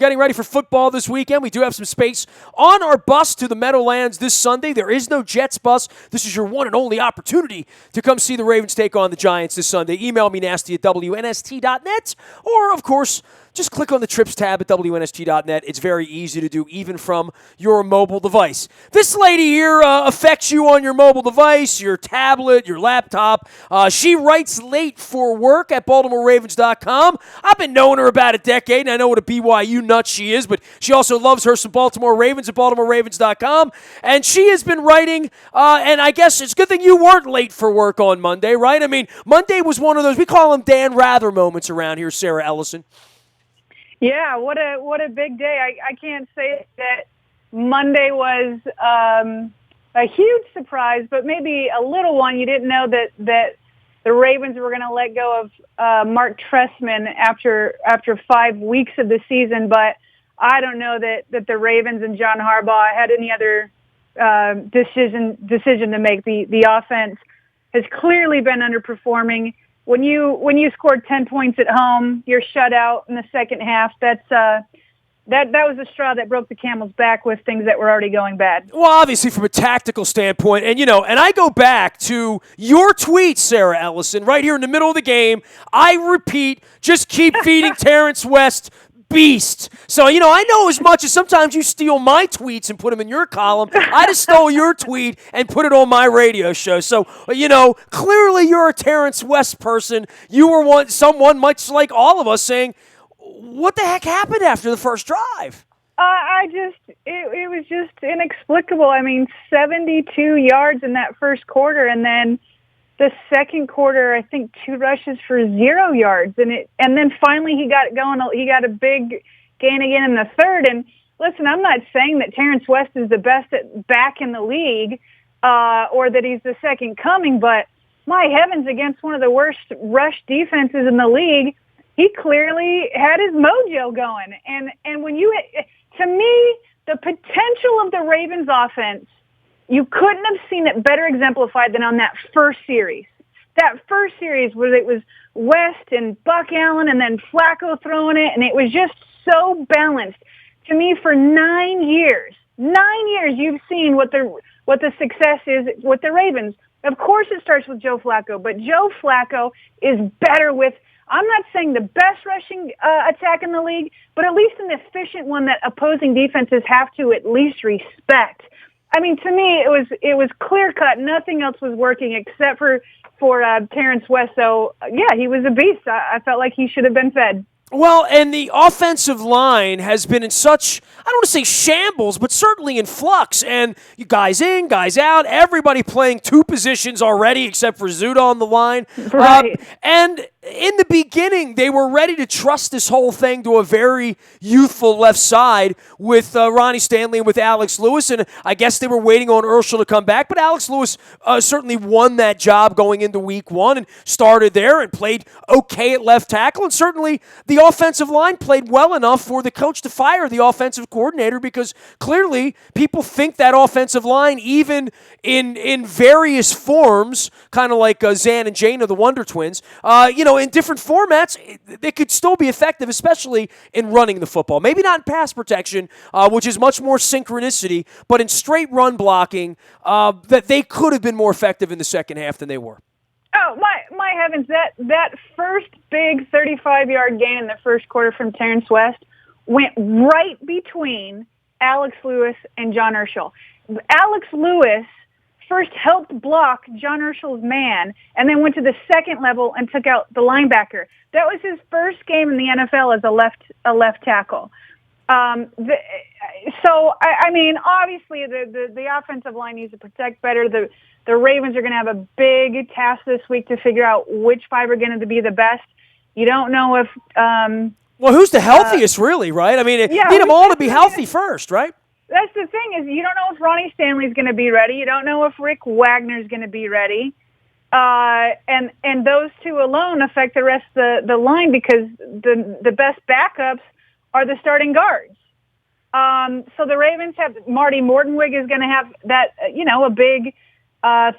Getting ready for football this weekend. We do have some space on our bus to the Meadowlands this Sunday. There is no Jets bus. This is your one and only opportunity to come see the Ravens take on the Giants this Sunday. Email me nasty at WNST.net, or, of course, just click on the Trips tab at WNST.net. It's very easy to do, even from your mobile device. This lady here affects you on your mobile device, your tablet, your laptop. She writes late for work at BaltimoreRavens.com. I've been knowing her about a decade, and I know what a BYU nut she is, but she also loves her some Baltimore Ravens at BaltimoreRavens.com. And she has been writing, and I guess it's a good thing you weren't late for work on Monday, right? I mean, Monday was one of those, we call them Dan Rather moments around here, Sarah Ellison. Yeah, what a big day. I can't say that Monday was a huge surprise, but maybe a little one. You didn't know that the Ravens were going to let go of Mark Trestman after 5 weeks of the season, but I don't know that the Ravens and John Harbaugh had any other decision to make. The offense has clearly been underperforming. When you scored 10 points at home, you're shut out in the second half. That was the straw that broke the camel's back with things that were already going bad. Well, obviously from a tactical standpoint, and I go back to your tweet, Sarah Ellison, right here in the middle of the game. I repeat, just keep feeding Terrence West beast. So, I know as much as sometimes you steal my tweets and put them in your column, I just stole your tweet and put it on my radio show. So, clearly you're a Terrence West person. You were someone much like all of us saying, what the heck happened after the first drive? It was just inexplicable. I mean, 72 yards in that first quarter, and then the second quarter, I think 2 rushes for 0 yards, and then finally he got it going. He got a big gain again in the third. And listen, I'm not saying that Terrence West is the best back in the league, or that he's the second coming, but my heavens, against one of the worst rush defenses in the league, he clearly had his mojo going. And to me, the potential of the Ravens offense, you couldn't have seen it better exemplified than on that first series. That first series where it was West and Buck Allen and then Flacco throwing it, and it was just so balanced. To me, for 9 years, you've seen what the success is with the Ravens. Of course it starts with Joe Flacco, but Joe Flacco is better with, I'm not saying the best rushing attack in the league, but at least an efficient one that opposing defenses have to at least respect. I mean, to me, it was clear cut. Nothing else was working except for Terrence West. So yeah, he was a beast. I felt like he should have been fed. Well, and the offensive line has been in such, I don't want to say shambles, but certainly in flux. And you guys in, guys out, everybody playing 2 positions already except for Zuda on the line. Right. And in the beginning, they were ready to trust this whole thing to a very youthful left side with Ronnie Stanley and with Alex Lewis. And I guess they were waiting on Urschel to come back. But Alex Lewis certainly won that job going into week 1 and started there and played okay at left tackle. And certainly the offensive line played well enough for the coach to fire the offensive coordinator, because clearly people think that offensive line, even in various forms, kind of like Zan and Jane of the Wonder Twins, in different formats, they could still be effective, especially in running the football. Maybe not in pass protection, which is much more synchronicity, but in straight run blocking, that they could have been more effective in the second half than they were. Oh, my heavens, that first big 35-yard gain in the first quarter from Terrence West went right between Alex Lewis and John Urschel. Alex Lewis first helped block John Urschel's man and then went to the second level and took out the linebacker. That was his first game in the NFL as a left tackle. So, I mean, obviously the offensive line needs to protect better. The Ravens are going to have a big task this week to figure out which 5 are going to be the best. You don't know if... well, who's the healthiest, really, right? I mean, you need them all to be healthy first, right? That's the thing, is you don't know if Ronnie Stanley's going to be ready. You don't know if Rick Wagner's going to be ready. And those 2 alone affect the rest of the line, because the best backups are the starting guards. So the Ravens have Marty Mortenwig is going to have that, a big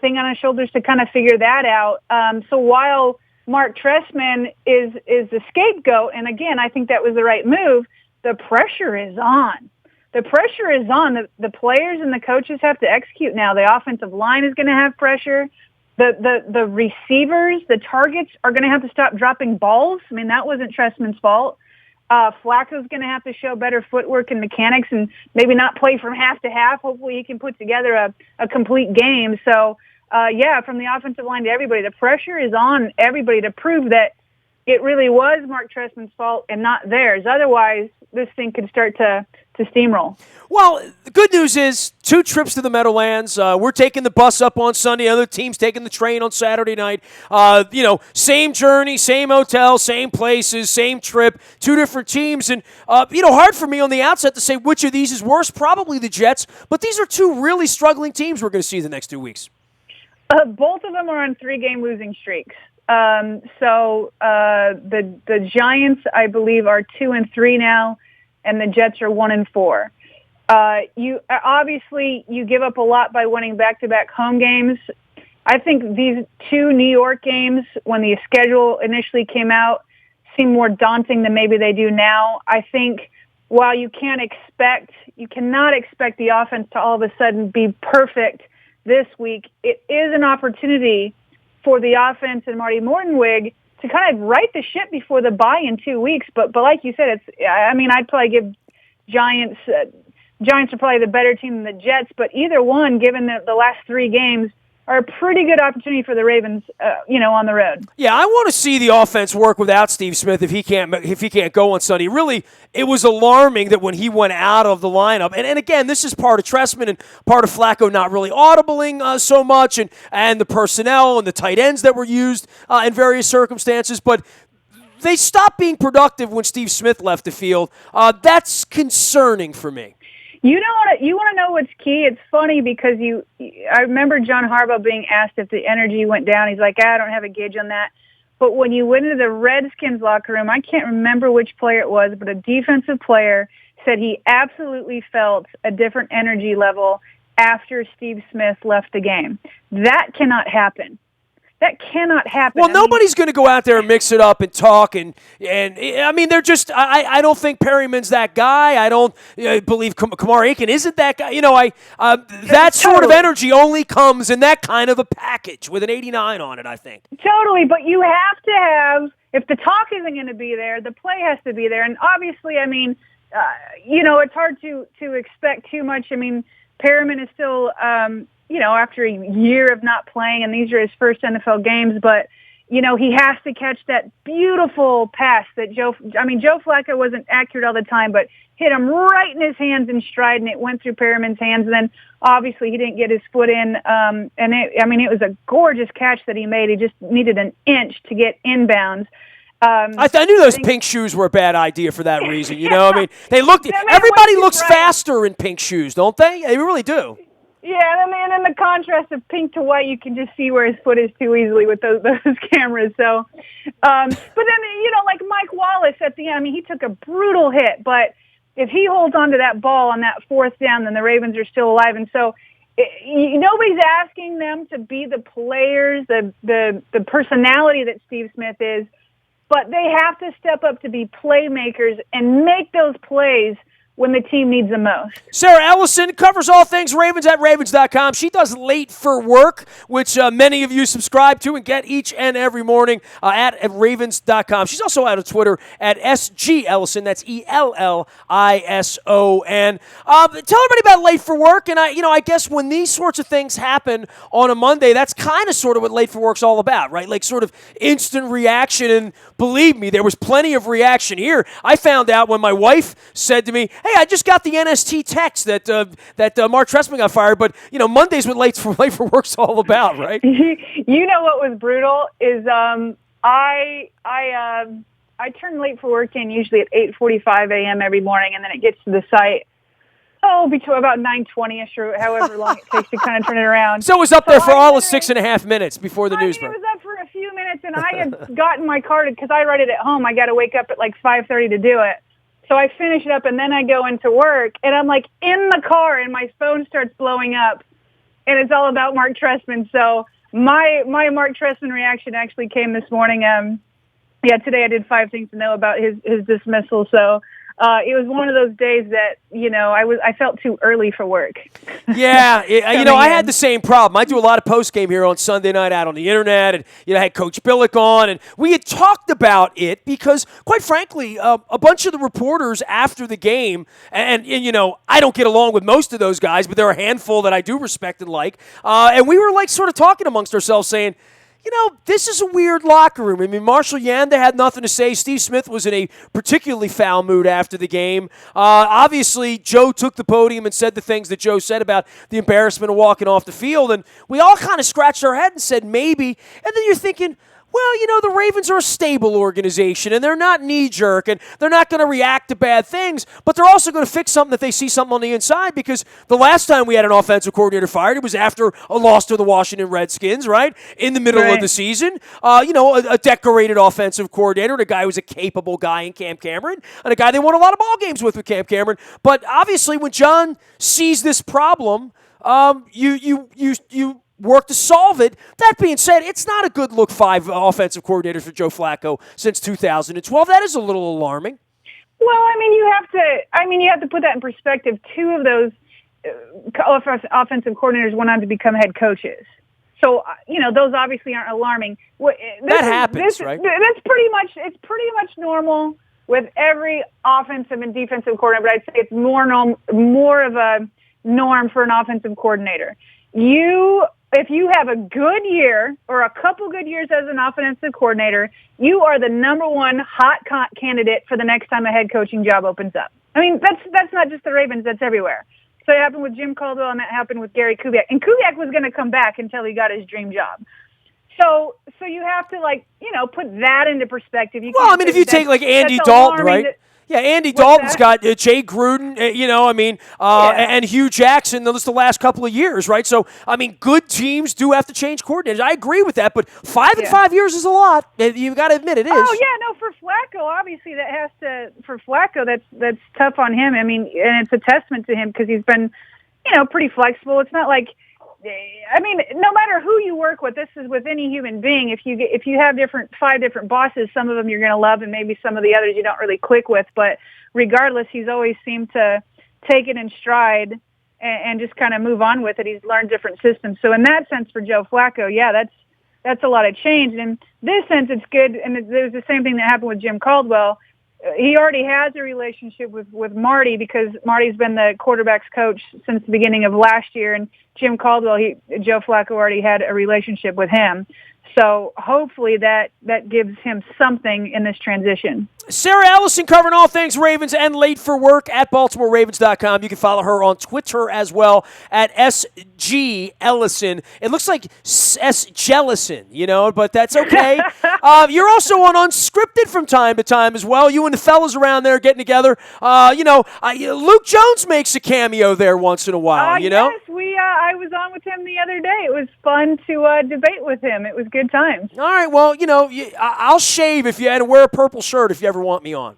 thing on his shoulders to kind of figure that out. So while Mark Trestman is the scapegoat, and again, I think that was the right move, the pressure is on. The pressure is on. The players and the coaches have to execute now. The offensive line is going to have pressure. The receivers, the targets are going to have to stop dropping balls. I mean, that wasn't Trestman's fault. Flacco's going to have to show better footwork and mechanics and maybe not play from half to half. Hopefully he can put together a complete game. So, from the offensive line to everybody, the pressure is on everybody to prove that it really was Mark Trestman's fault and not theirs. Otherwise, this thing could start to steamroll. Well, the good news is 2 trips to the Meadowlands. We're taking the bus up on Sunday. Other teams taking the train on Saturday night. Same journey, same hotel, same places, same trip, 2 different teams. And, hard for me on the outset to say which of these is worse. Probably the Jets. But these are 2 really struggling teams we're going to see the next 2 weeks. Both of them are on 3-game losing streaks. The Giants, I believe, are 2-3 now, and the Jets are 1-4. You give up a lot by winning back-to-back home games. I think these 2 New York games, when the schedule initially came out, seem more daunting than maybe they do now. I think while you cannot expect the offense to all of a sudden be perfect this week, it is an opportunity for the offense and Marty Mortenwig to kind of right the ship before the bye in 2 weeks. But like you said, I'd probably give Giants are probably the better team than the Jets, but either one, given the last 3 games, are a pretty good opportunity for the Ravens, on the road. Yeah, I want to see the offense work without Steve Smith if he can't go on Sunday. Really, it was alarming that when he went out of the lineup, and again, this is part of Trestman and part of Flacco not really audibling so much, and the personnel and the tight ends that were used in various circumstances, but they stopped being productive when Steve Smith left the field. That's concerning for me. You want to know what's key? It's funny because I remember John Harbaugh being asked if the energy went down. He's like, I don't have a gauge on that. But when you went into the Redskins locker room, I can't remember which player it was, but a defensive player said he absolutely felt a different energy level after Steve Smith left the game. That cannot happen. That cannot happen. Well, nobody's going to go out there and mix it up and talk. And I mean, they're just – I don't think Perryman's that guy. I don't believe Kamar Aiken isn't that guy. That sort of energy only comes in that kind of a package with an 89 on it, I think. Totally, but you have to have – if the talk isn't going to be there, the play has to be there. And obviously, I mean, it's hard to expect too much. I mean, Perryman is still after a year of not playing, and these are his first NFL games, but, he has to catch that beautiful pass that Joe Flacco wasn't accurate all the time, but hit him right in his hands in stride, and it went through Perriman's hands, and then obviously he didn't get his foot in, it was a gorgeous catch that he made. He just needed an inch to get inbounds. I knew those pink shoes were a bad idea for that reason, I mean, everybody looks faster in pink shoes, don't they? They really do. Yeah, and in the contrast of pink to white, you can just see where his foot is too easily with those cameras. So, but then, like Mike Wallace at the end, I mean, he took a brutal hit, but if he holds on to that ball on that 4th down, then the Ravens are still alive. And so nobody's asking them to be the players, the personality that Steve Smith is, but they have to step up to be playmakers and make those plays when the team needs them most. Sarah Ellison covers all things Ravens at Ravens.com. She does Late for Work, which many of you subscribe to and get each and every morning at Ravens.com. She's also out on Twitter at SG Ellison. That's ELLISON. Tell everybody about Late for Work. And I guess when these sorts of things happen on a Monday, that's kind of sort of what Late for Work's all about, right? Like sort of instant reaction. And believe me, there was plenty of reaction here. I found out when my wife said to me, hey, I just got the NST text that Mark Trestman got fired, but Monday's what Late for Work's all about, right? What was brutal is I turn Late for Work in usually at 8:45 a.m. every morning, and then it gets to the site between about 9:20ish or however long it takes to kind of turn it around. So it was up there for all of 6.5 minutes before the news broke. It was up for a few minutes, and I had gotten my card because I write it at home. I got to wake up at like 5:30 to do it. So I finish it up, and then I go into work, and I'm like in the car, and my phone starts blowing up, and it's all about Mark Trestman. So my Mark Trestman reaction actually came this morning. Today I did 5 things to know about his dismissal. So it was one of those days that, I felt too early for work. Yeah, I had the same problem. I do a lot of post-game here on Sunday night out on the internet, and I had Coach Billick on, and we had talked about it because, quite frankly, a bunch of the reporters after the game, and I don't get along with most of those guys, but there are a handful that I do respect and like, and we were like sort of talking amongst ourselves saying, this is a weird locker room. I mean, Marshall Yanda had nothing to say. Steve Smith was in a particularly foul mood after the game. Obviously, Joe took the podium and said the things that Joe said about the embarrassment of walking off the field, and we all kind of scratched our head and said maybe. And then you're thinking, well, the Ravens are a stable organization, and they're not knee-jerk, and they're not going to react to bad things, but they're also going to fix something if they see something on the inside, because the last time we had an offensive coordinator fired, it was after a loss to the Washington Redskins, right, in the middle of the season. A decorated offensive coordinator, and a guy who's a capable guy in Cam Cameron, and a guy they won a lot of ball games with Cam Cameron. But obviously, when John sees this problem, you work to solve it. That being said, it's not a good look 5 offensive coordinators for Joe Flacco since 2012. That is a little alarming. Well, you have to put that in perspective. 2 of those offensive coordinators went on to become head coaches. So, those obviously aren't alarming. That happens, right? It's pretty much normal with every offensive and defensive coordinator, but I'd say it's more of a norm for an offensive coordinator. If you have a good year or a couple good years as an offensive coordinator, you are the number 1 hot candidate for the next time a head coaching job opens up. That's not just the Ravens, that's everywhere. So it happened with Jim Caldwell, and that happened with Gary Kubiak. And Kubiak was going to come back until he got his dream job. So you have to, put that into perspective. If you take like Andy Dalton, right? Yeah, Andy Dalton's got Jay Gruden, and Hugh Jackson. Those the last couple of years, right? So, good teams do have to change coordinators. I agree with that, but 5 years is a lot. You've got to admit it is. Oh yeah, no, for Flacco, obviously for Flacco, that's tough on him. And it's a testament to him because he's been, pretty flexible. It's not like, no matter who you work with, this is with any human being. If you have 5 different bosses, some of them you're going to love, and maybe some of the others you don't really click with. But regardless, he's always seemed to take it in stride and just kind of move on with it. He's learned different systems. So in that sense, for Joe Flacco, yeah, that's a lot of change. And in this sense, it's good. And there's the same thing that happened with Jim Caldwell. He already has a relationship with Marty because Marty's been the quarterback's coach since the beginning of last year, and Jim Caldwell, Joe Flacco already had a relationship with him. So hopefully that gives him something in this transition. Sarah Ellison covering all things Ravens and late for work at BaltimoreRavens.com. You can follow her on Twitter as well at SG Ellison. It looks like S. Jellison, but that's okay. You're also on Unscripted from time to time as well. You and the fellas around there getting together. Luke Jones makes a cameo there once in a while, Yes, I was on with him the other day. It was fun to debate with him. It was good times. All right, well, I'll shave if you had to wear a purple shirt if you ever want me on.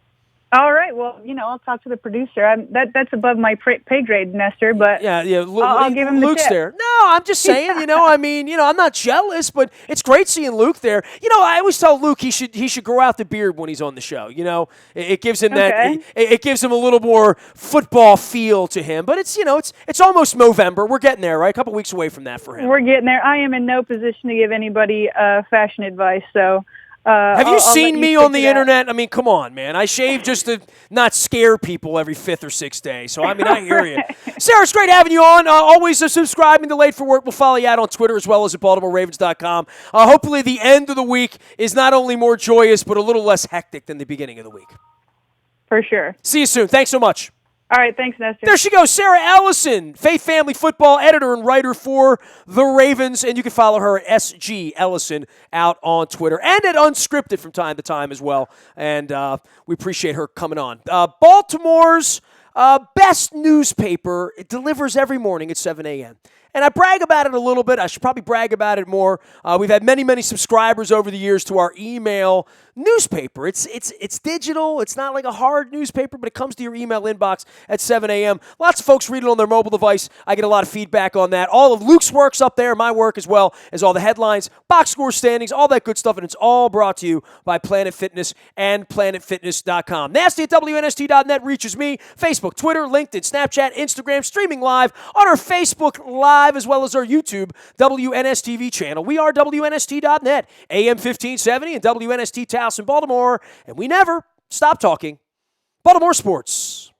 All right. Well, I'll talk to the producer. That's above my pay grade, Nestor. But yeah. I'll give him the Luke's tip. there. No, I'm just saying. I'm not jealous, but it's great seeing Luke there. I always tell Luke he should grow out the beard when he's on the show. It gives him that. It gives him a little more football feel to him. But it's almost November. We're getting there, right? A couple weeks away from that for him. We're getting there. I am in no position to give anybody fashion advice, so. Have you seen me on the internet? Come on, man. I shave just to not scare people every 5th or 6th day. So, I hear you. Sarah, it's great having you on. Always subscribing to Late for Work. We'll follow you out on Twitter as well as at BaltimoreRavens.com. Hopefully the end of the week is not only more joyous, but a little less hectic than the beginning of the week. For sure. See you soon. Thanks so much. All right, thanks, Nestor. There she goes, Sarah Ellison, Faith Family Football editor and writer for the Ravens, and you can follow her at SG Ellison out on Twitter and at Unscripted from time to time as well, and we appreciate her coming on. Baltimore's best newspaper, it delivers every morning at 7 a.m., And I brag about it a little bit. I should probably brag about it more. We've had many, many subscribers over the years to our email newspaper. It's digital. It's not like a hard newspaper, but it comes to your email inbox at 7 a.m. Lots of folks read it on their mobile device. I get a lot of feedback on that. All of Luke's work's up there, my work as well as all the headlines, box score standings, all that good stuff, and it's all brought to you by Planet Fitness and planetfitness.com. Nasty at WNST.net reaches me. Facebook, Twitter, LinkedIn, Snapchat, Instagram, streaming live on our Facebook Live as well as our YouTube WNSTV channel. We are WNST.net, AM 1570 and WNST Taos in Baltimore, and we never stop talking Baltimore sports.